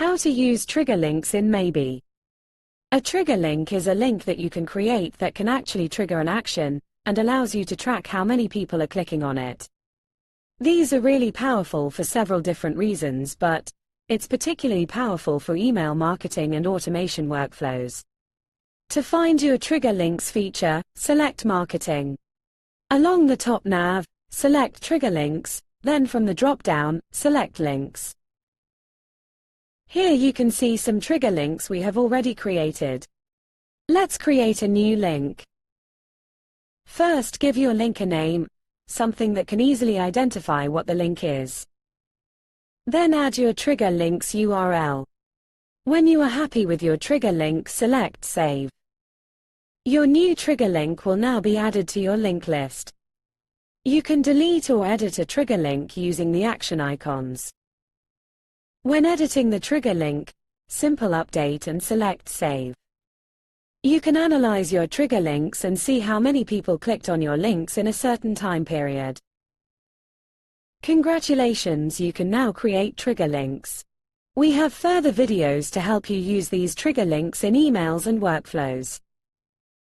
How to use trigger links in Maybe. A trigger link is a link that you can create that can actually trigger an action, and allows you to track how many people are clicking on it. These are really powerful for several different reasons, but it's particularly powerful for email marketing and automation workflows. To find your trigger links feature, select Marketing. Along the top nav, select Trigger Links, then from the drop-down, select Links. Here you can see some trigger links we have already created. Let's create a new link. First, give your link a name, something that can easily identify what the link is. Then add your trigger link's URL. When you are happy with your trigger link, select Save. Your new trigger link will now be added to your link list. You can delete or edit a trigger link using the action icons. When editing the trigger link, simple update and select Save. You can analyze your trigger links and see how many people clicked on your links in a certain time period. Congratulations, you can now create trigger links. We have further videos to help you use these trigger links in emails and workflows.